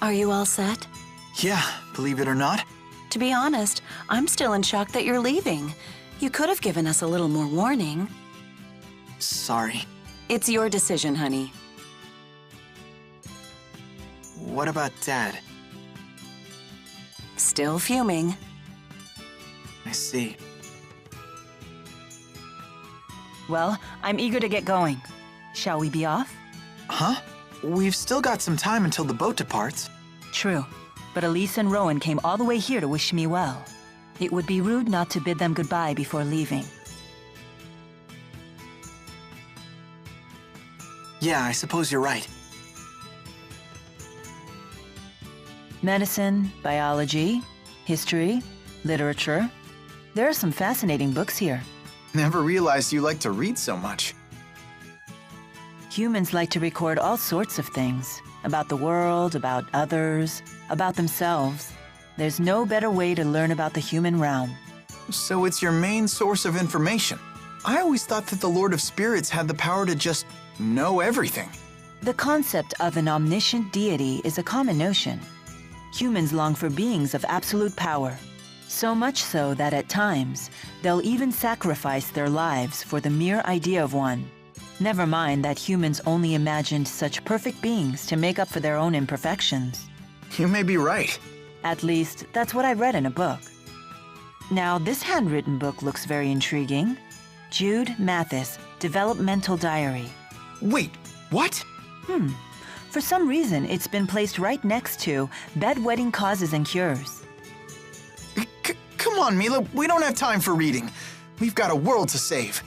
Are you all set? Yeah, believe it or not. To be honest, I'm still in shock that you're leaving. You could have given us a little more warning. Sorry. It's your decision, honey. What about Dad? Still fuming. I see. Well, I'm eager to get going. Shall we be off? Huh? We've still got some time until the boat departs. True, but Elise and Rowan came all the way here to wish me well. It would be rude not to bid them goodbye before leaving. Yeah, I suppose you're right. Medicine, biology, history, literature. There are some fascinating books here. Never realized you like to read so much. Humans like to record all sorts of things. About the world, about others, about themselves. There's no better way to learn about the human realm. So it's your main source of information. I always thought that the Lord of Spirits had the power to just know everything. The concept of an omniscient deity is a common notion. Humans long for beings of absolute power. So much so that at times, they'll even sacrifice their lives for the mere idea of one. Never mind that humans only imagined such perfect beings to make up for their own imperfections. You may be right. At least, that's what I read in a book. Now, this handwritten book looks very intriguing. Jude Mathis, Developmental Diary. Wait, what? For some reason, it's been placed right next to Bedwetting Causes and Cures. Come on, Mila, we don't have time for reading. We've got a world to save.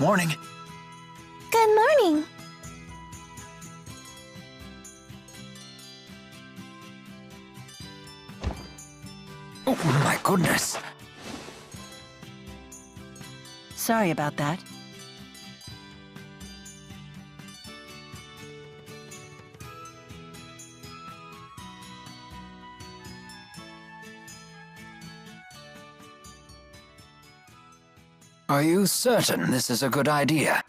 Morning. Good morning. Oh, my goodness. Sorry about that. Are you certain this is a good idea?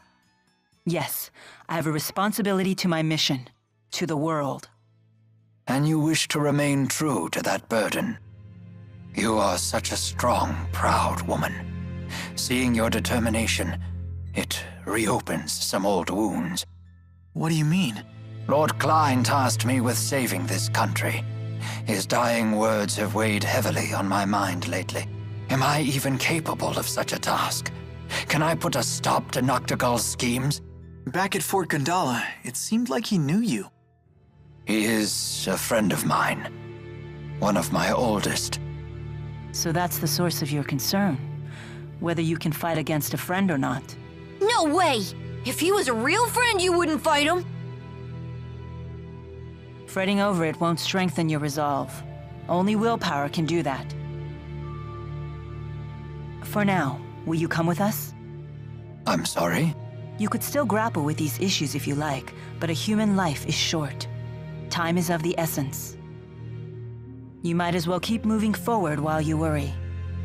Yes, I have a responsibility to my mission, to the world. And you wish to remain true to that burden? You are such a strong, proud woman. Seeing your determination, it reopens some old wounds. What do you mean? Lord Klein tasked me with saving this country. His dying words have weighed heavily on my mind lately. Am I even capable of such a task? Can I put a stop to Noctigal's schemes? Back at Fort Gandala, it seemed like he knew you. He is a friend of mine. One of my oldest. So that's the source of your concern, whether you can fight against a friend or not. No way! If he was a real friend, you wouldn't fight him. Fretting over it won't strengthen your resolve. Only willpower can do that. For now, will you come with us? I'm sorry? You could still grapple with these issues if you like, but a human life is short. Time is of the essence. You might as well keep moving forward while you worry.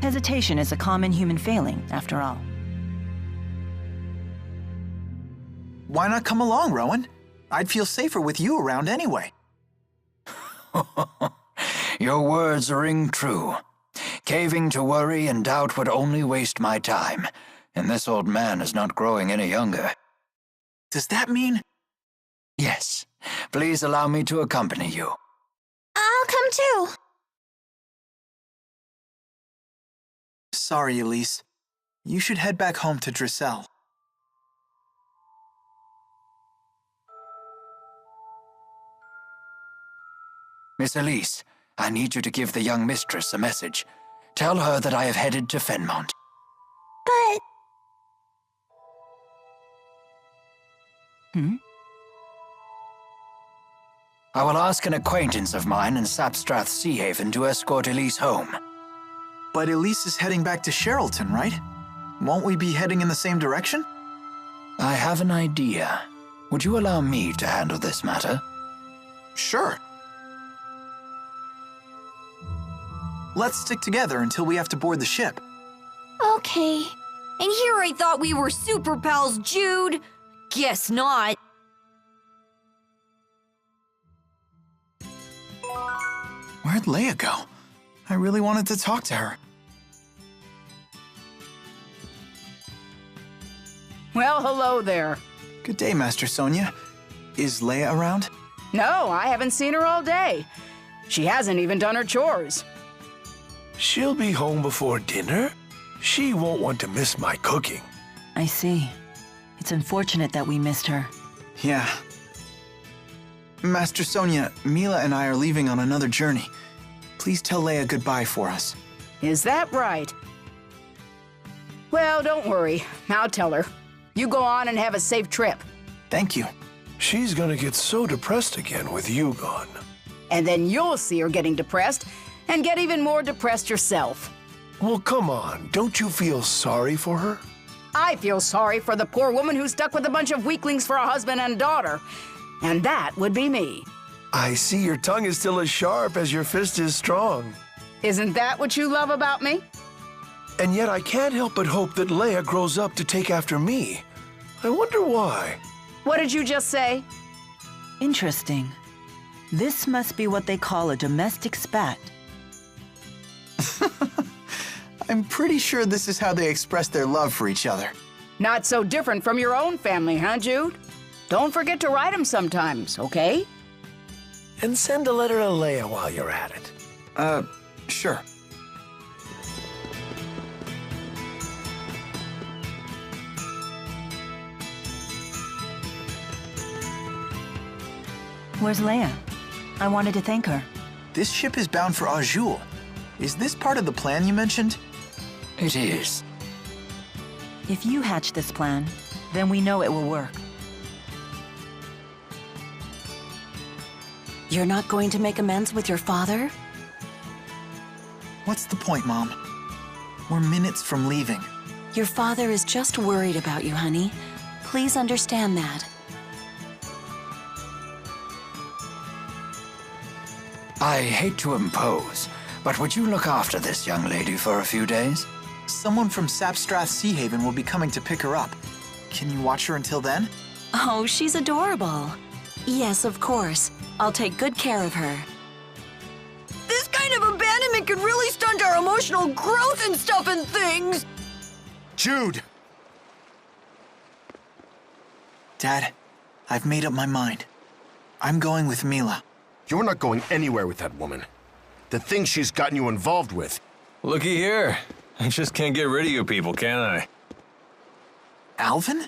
Hesitation is a common human failing, after all. Why not come along, Rowan? I'd feel safer with you around anyway. Your words ring true. Caving to worry and doubt would only waste my time, and this old man is not growing any younger. Does that mean? Yes. Please allow me to accompany you. I'll come too. Sorry, Elise. You should head back home to Drissel. Miss Elise, I need you to give the young mistress a message. Tell her that I have headed to Fenmont. But... I will ask an acquaintance of mine in Sapstrath Sea Haven to escort Elise home. But Elise is heading back to Sherrilton, right? Won't we be heading in the same direction? I have an idea. Would you allow me to handle this matter? Sure. Let's stick together until we have to board the ship. Okay. And here I thought we were super pals, Jude. Guess not. Where'd Leia go? I really wanted to talk to her. Well, hello there. Good day, Master Sonia. Is Leia around? No, I haven't seen her all day. She hasn't even done her chores. She'll be home before dinner. She won't want to miss my cooking. I see. It's unfortunate that we missed her. Yeah. Master Sonia, Mila and I are leaving on another journey. Please tell Leia goodbye for us. Is that right? Well, don't worry. I'll tell her. You go on and have a safe trip. Thank you. She's gonna get so depressed again with you gone. And then you'll see her getting depressed and get even more depressed yourself. Well, come on. Don't you feel sorry for her? I feel sorry for the poor woman who's stuck with a bunch of weaklings for a husband and daughter. And that would be me. I see your tongue is still as sharp as your fist is strong. Isn't that what you love about me? And yet I can't help but hope that Leia grows up to take after me. I wonder why. What did you just say? Interesting. This must be what they call a domestic spat. I'm pretty sure this is how they express their love for each other. Not so different from your own family, huh, Jude? Don't forget to write them sometimes, okay? And send a letter to Leia while you're at it. Sure. Where's Leia? I wanted to thank her. This ship is bound for Azul. Is this part of the plan you mentioned? It is. If you hatch this plan, then we know it will work. You're not going to make amends with your father? What's the point, Mom? We're minutes from leaving. Your father is just worried about you, honey. Please understand that. I hate to impose, but would you look after this young lady for a few days? Someone from Sapstrath Sea Haven will be coming to pick her up. Can you watch her until then? Oh, she's adorable. Yes, of course. I'll take good care of her. This kind of abandonment could really stunt our emotional growth and stuff and things. Jude! Dad, I've made up my mind. I'm going with Mila. You're not going anywhere with that woman. The things she's gotten you involved with. Looky here. I just can't get rid of you people, can I? Alvin?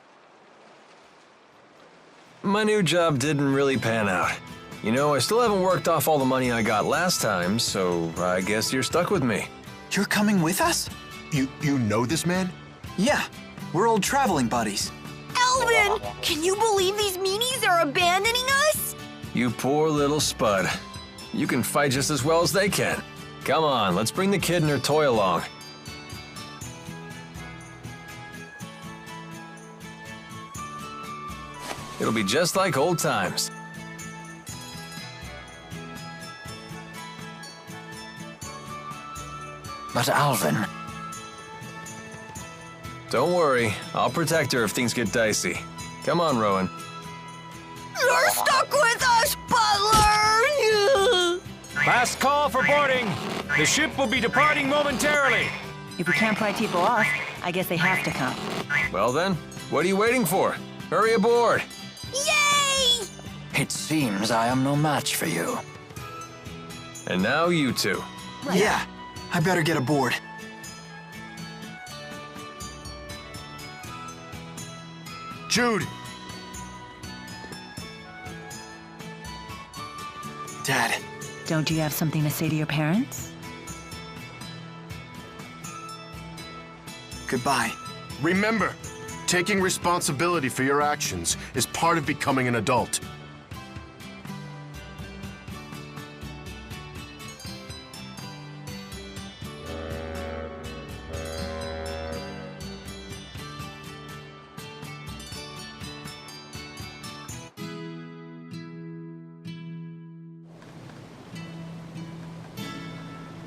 My new job didn't really pan out. You know, I still haven't worked off all the money I got last time, so I guess you're stuck with me. You're coming with us? You know this man? Yeah, we're old traveling buddies. Alvin, can you believe these meanies are abandoning us? You poor little spud. You can fight just as well as they can. Come on, let's bring the kid and her toy along. It'll be just like old times. But Alvin, Don't worry, I'll protect her if things get dicey. Come on, Rowan. You're stuck with us, Butler! Last call for boarding. The ship will be departing momentarily. If we can't pry people off, I guess they have to come. Well then, what are you waiting for? Hurry aboard! Yay! it seems I am no match for you. And now you two. Yeah, I better get aboard. Jude! Dad. Don't you have something to say to your parents? Goodbye. Remember, taking responsibility for your actions is part of becoming an adult.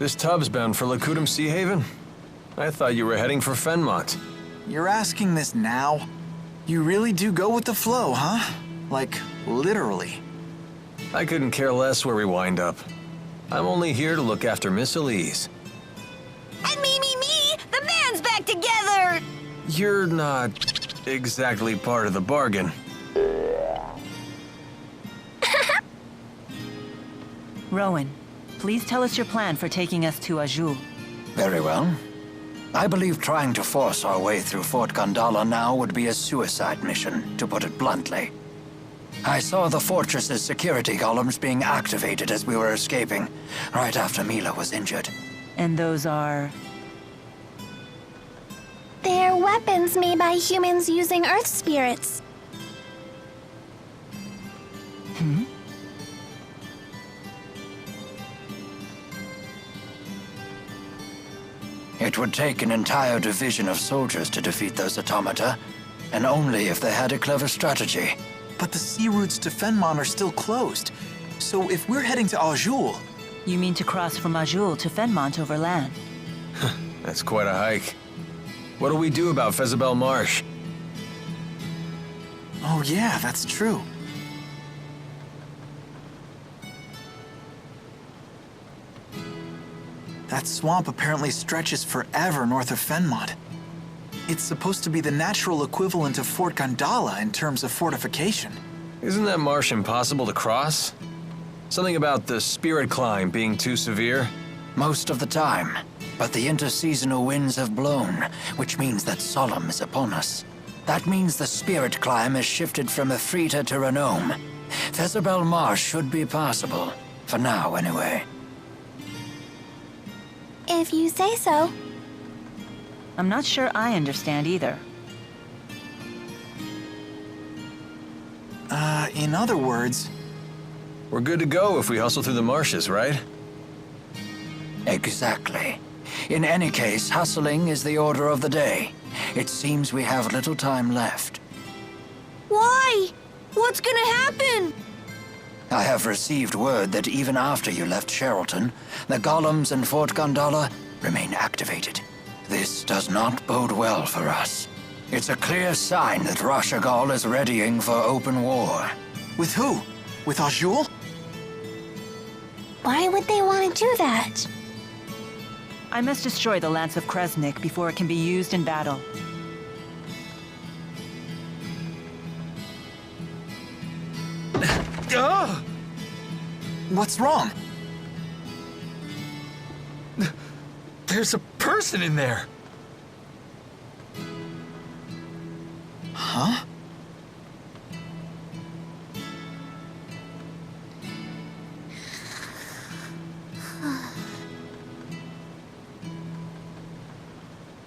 This tub's bound for Lakudum Sea Haven? I thought you were heading for Fenmont. You're asking this now? You really do go with the flow, huh? Like, literally. I couldn't care less where we wind up. I'm only here to look after Miss Elise. And me! The band's back together! You're not exactly part of the bargain. Rowan, please tell us your plan for taking us to Azul. Very well. I believe trying to force our way through Fort Gondala now would be a suicide mission, to put it bluntly. I saw the fortress's security columns being activated as we were escaping, right after Mila was injured. And those are... They're weapons made by humans using Earth spirits. It would take an entire division of soldiers to defeat those automata, and only if they had a clever strategy. But the sea routes to Fenmont are still closed. So if we're heading to Azul... You mean to cross from Azul to Fenmont over land? That's quite a hike. What do we do about Fezabel Marsh? Oh yeah, that's true. That swamp apparently stretches forever north of Fenmont. It's supposed to be the natural equivalent of Fort Gondala in terms of fortification. Isn't that marsh impossible to cross? Something about the spirit climb being too severe? Most of the time. But the interseasonal winds have blown, which means that Solemn is upon us. That means the spirit climb has shifted from Efrita to Renome. Fezabel Marsh should be passable. For now, anyway. If you say so. I'm not sure I understand either. In other words... We're good to go if we hustle through the marshes, right? Exactly. In any case, hustling is the order of the day. It seems we have little time left. Why? What's gonna happen? I have received word that even after you left Sherrilton, the golems in Fort Gondala remain activated. This does not bode well for us. It's a clear sign that Rashagal is readying for open war. With who? With Azul? Why would they want to do that? I must destroy the Lance of Kresnik before it can be used in battle. What's wrong? There's a person in there. Huh?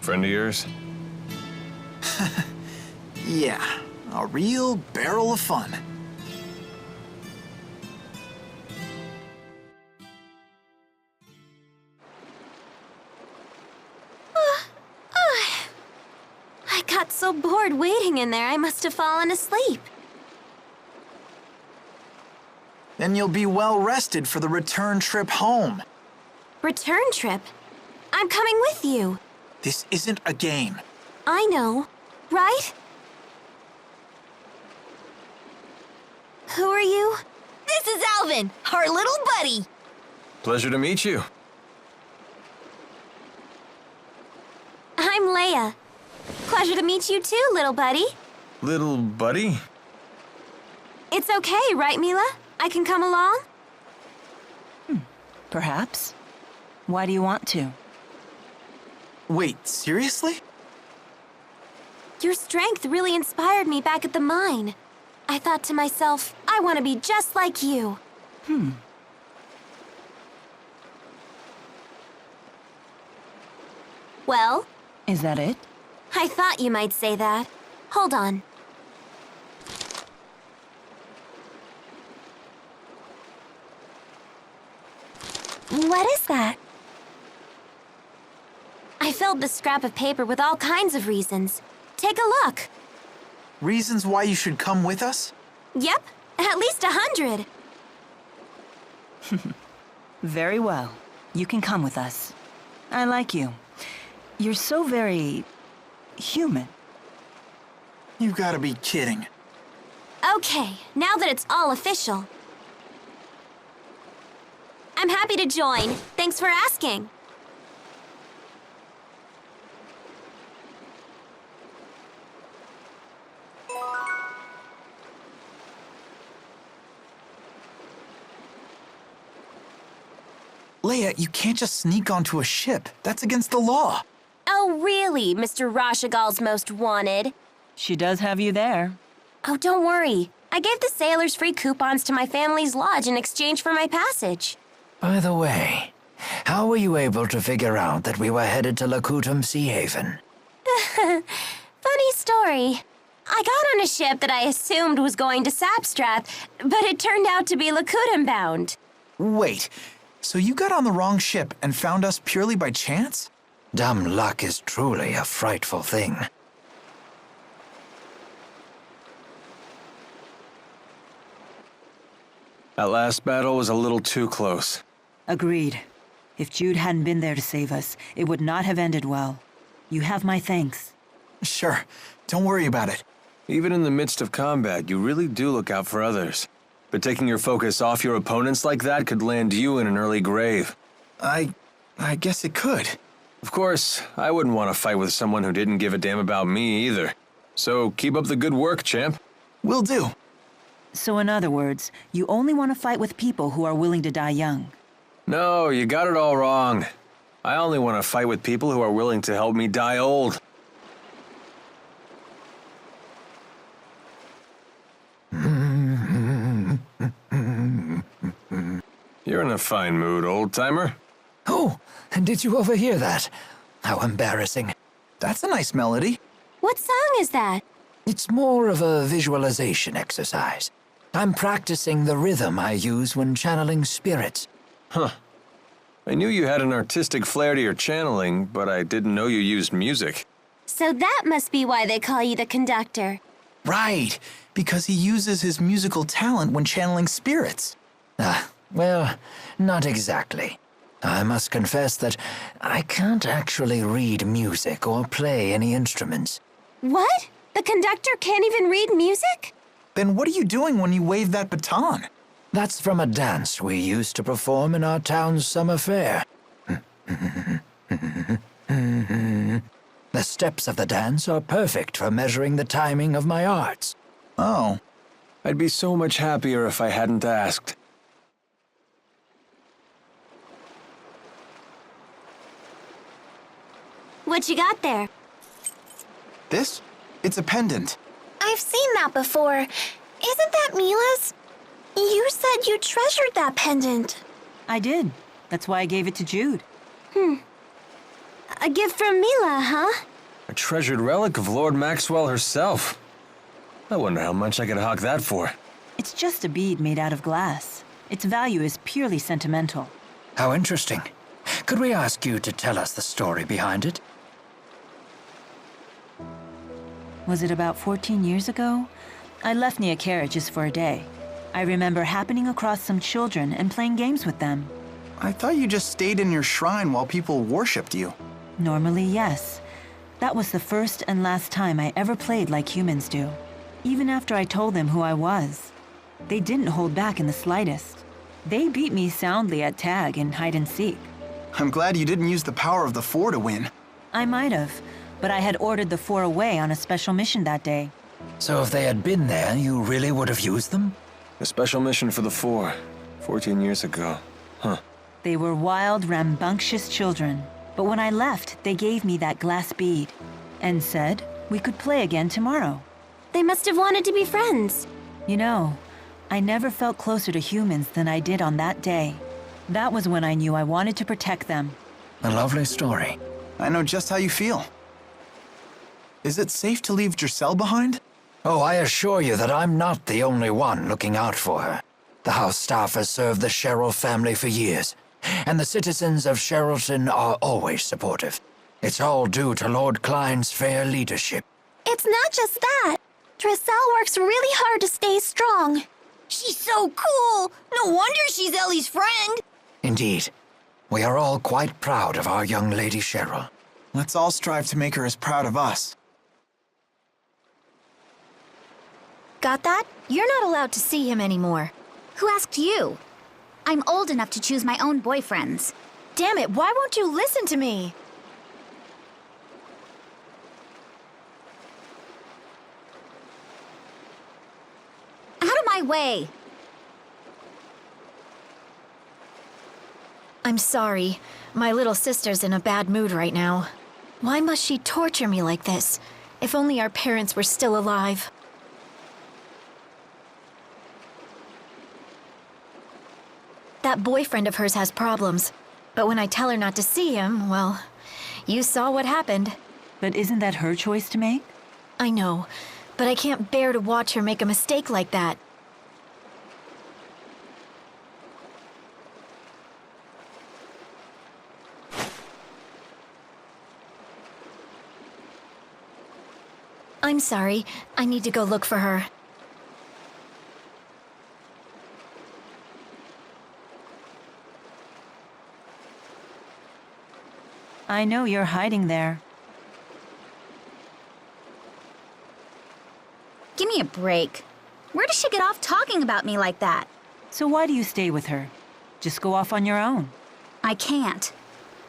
Friend of yours? Yeah, a real barrel of fun. I got so bored waiting in there, I must have fallen asleep. Then you'll be well rested for the return trip home. Return trip? I'm coming with you. This isn't a game. I know, right? Who are you? This is Alvin, our little buddy. Pleasure to meet you. I'm Leia. Pleasure to meet you too, little buddy. Little buddy? It's okay, right, Mila? I can come along? Perhaps. Why do you want to? Wait, seriously? Your strength really inspired me back at the mine. I thought to myself, I want to be just like you. Well? Is that it? I thought you might say that. Hold on. What is that? I filled the scrap of paper with all kinds of reasons. Take a look. Reasons why you should come with us? Yep, at least 100. Very well. You can come with us. I like you. You're so very... human. You gotta be kidding. Okay, now that it's all official. I'm happy to join. Thanks for asking. Leia, you can't just sneak onto a ship. That's against the law. Oh, really, Mr. Rashagal's most wanted? She does have you there. Oh, don't worry. I gave the sailors free coupons to my family's lodge in exchange for my passage. By the way, how were you able to figure out that we were headed to Lakutum Sea Haven? Funny story. I got on a ship that I assumed was going to Sapstrath, but it turned out to be Lakutum bound. Wait, so you got on the wrong ship and found us purely by chance? Dumb luck is truly a frightful thing. That last battle was a little too close. Agreed. If Jude hadn't been there to save us, it would not have ended well. You have my thanks. Sure. Don't worry about it. Even in the midst of combat, you really do look out for others. But taking your focus off your opponents like that could land you in an early grave. I guess it could. Of course, I wouldn't want to fight with someone who didn't give a damn about me either. So keep up the good work, champ. Will do. So in other words, you only want to fight with people who are willing to die young. No, you got it all wrong. I only want to fight with people who are willing to help me die old. You're in a fine mood, old-timer. Oh, and did you overhear that? How embarrassing. That's a nice melody. What song is that? It's more of a visualization exercise. I'm practicing the rhythm I use when channeling spirits. Huh. I knew you had an artistic flair to your channeling, but I didn't know you used music. So that must be why they call you the conductor. Right, because he uses his musical talent when channeling spirits. Well, not exactly. I must confess that I can't actually read music or play any instruments. What? The conductor can't even read music? Then what are you doing when you wave that baton? That's from a dance we used to perform in our town's summer fair. The steps of the dance are perfect for measuring the timing of my arts. Oh. I'd be so much happier if I hadn't asked. What you got there? This? It's a pendant. I've seen that before. Isn't that Mila's? You said you treasured that pendant. I did. That's why I gave it to Jude. A gift from Mila, huh? A treasured relic of Lord Maxwell herself. I wonder how much I could hawk that for. It's just a bead made out of glass. Its value is purely sentimental. How interesting. Could we ask you to tell us the story behind it? Was it about 14 years ago? I left Nia Carriages for a day. I remember happening across some children and playing games with them. I thought you just stayed in your shrine while people worshipped you. Normally, yes. That was the first and last time I ever played like humans do. Even after I told them who I was. They didn't hold back in the slightest. They beat me soundly at tag and hide and seek. I'm glad you didn't use the power of the Four to win. I might have, but I had ordered the Four away on a special mission that day. So if they had been there, you really would have used them? A special mission for the Four, 14 years ago. Huh. They were wild, rambunctious children. But when I left, they gave me that glass bead and said we could play again tomorrow. They must have wanted to be friends. You know, I never felt closer to humans than I did on that day. That was when I knew I wanted to protect them. A lovely story. I know just how you feel. Is it safe to leave Giselle behind? Oh, I assure you that I'm not the only one looking out for her. The house staff has served the Sherrill family for years, and the citizens of Sherrilton are always supportive. It's all due to Lord Klein's fair leadership. It's not just that. Giselle works really hard to stay strong. She's so cool. No wonder she's Ellie's friend. Indeed. We are all quite proud of our young Lady Cheryl. Let's all strive to make her as proud of us. Got that? You're not allowed to see him anymore. Who asked you? I'm old enough to choose my own boyfriends. Damn it, why won't you listen to me? Out of my way! I'm sorry. My little sister's in a bad mood right now. Why must she torture me like this? If only our parents were still alive. That boyfriend of hers has problems. But when I tell her not to see him, well, you saw what happened. But isn't that her choice to make? I know, but I can't bear to watch her make a mistake like that. I'm sorry. I need to go look for her. I know you're hiding there. Give me a break. Where does she get off talking about me like that? So why do you stay with her? Just go off on your own. I can't.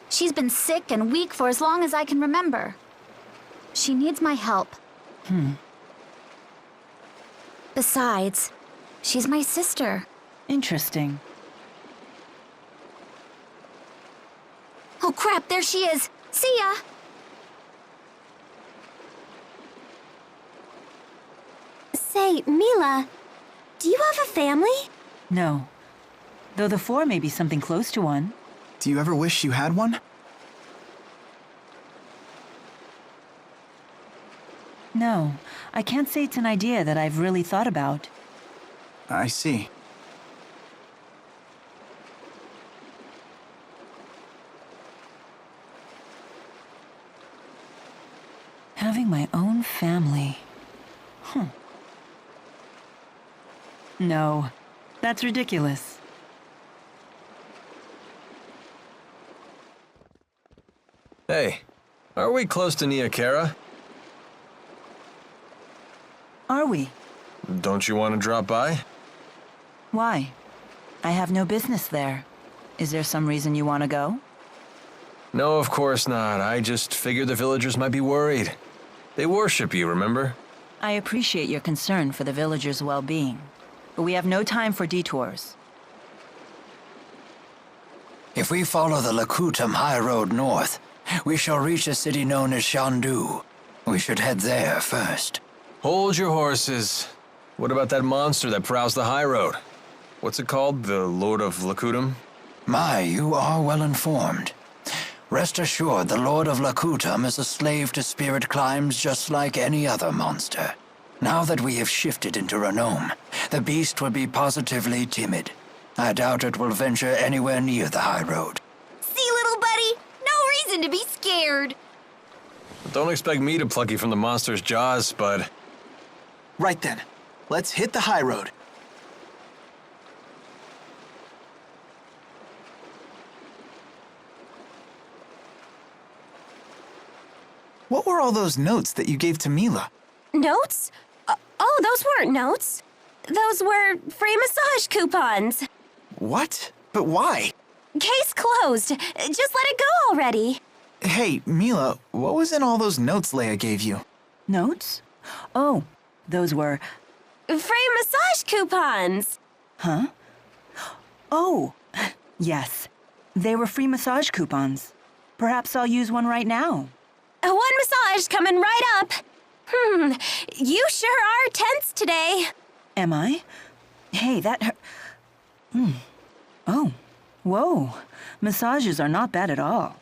She's been sick and weak for as long as I can remember. She needs my help. Besides, she's my sister. Interesting. Oh crap, there she is. See ya! Say, Mila, do you have a family? No. Though the four may be something close to one. Do you ever wish you had one? No. I can't say it's an idea that I've really thought about. I see. Having my own family. No. That's ridiculous. Hey, are we close to Niakara? Are we? Don't you want to drop by? Why? I have no business there. Is there some reason you want to go? No, of course not. I just figured the villagers might be worried. They worship you, remember? I appreciate your concern for the villagers' well-being, but we have no time for detours. If we follow the Lakutam High Road north, we shall reach a city known as Shandu. We should head there first. Hold your horses. What about that monster that prowls the high road? What's it called? The Lord of Lakutam? My, you are well informed. Rest assured, the Lord of Lakutam is a slave to spirit climbs just like any other monster. Now that we have shifted into Renome, the beast would be positively timid. I doubt it will venture anywhere near the high road. See, little buddy? No reason to be scared. Don't expect me to pluck you from the monster's jaws, bud. Right then. Let's hit the high road. What were all those notes that you gave to Mila? Notes? Oh, those weren't notes. Those were free massage coupons. What? But why? Case closed. Just let it go already. Hey, Mila, what was in all those notes Leia gave you? Notes? Oh, those were... Free massage coupons. Huh? Oh, yes. They were free massage coupons. Perhaps I'll use one right now. One massage coming right up. You sure are tense today. Am I? Hey, that Oh, whoa. Massages are not bad at all.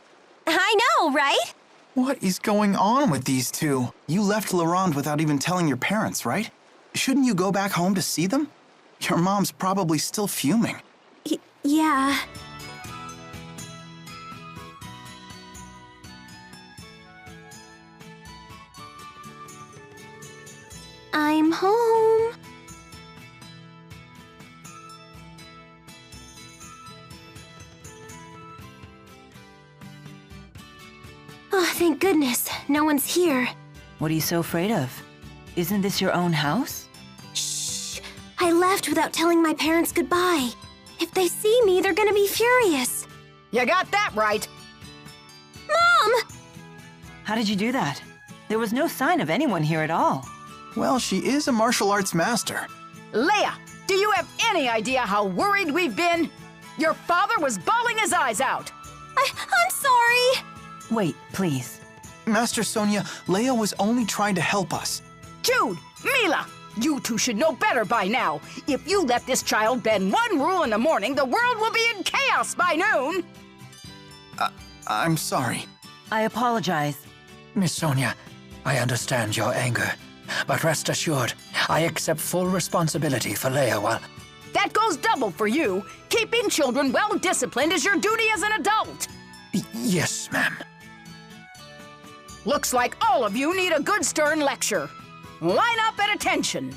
I know, right? What is going on with these two? You left Laurent without even telling your parents, right? Shouldn't you go back home to see them? Your mom's probably still fuming. Yeah. I'm home. Thank goodness, no one's here. What are you so afraid of? Isn't this your own house? Shh! I left without telling my parents goodbye. If they see me, they're gonna be furious. You got that right. Mom! How did you do that? There was no sign of anyone here at all. Well, she is a martial arts master. Leia, do you have any idea how worried we've been? Your father was bawling his eyes out. I'm sorry. Wait, please. Master Sonia, Leia was only trying to help us. Jude, Mila, you two should know better by now. If you let this child bend one rule in the morning, the world will be in chaos by noon. I'm sorry. I apologize. Miss Sonia, I understand your anger, but rest assured, I accept full responsibility for Leia while... That goes double for you. Keeping children well-disciplined is your duty as an adult. Yes, ma'am. Looks like all of you need a good stern lecture. Line up at attention.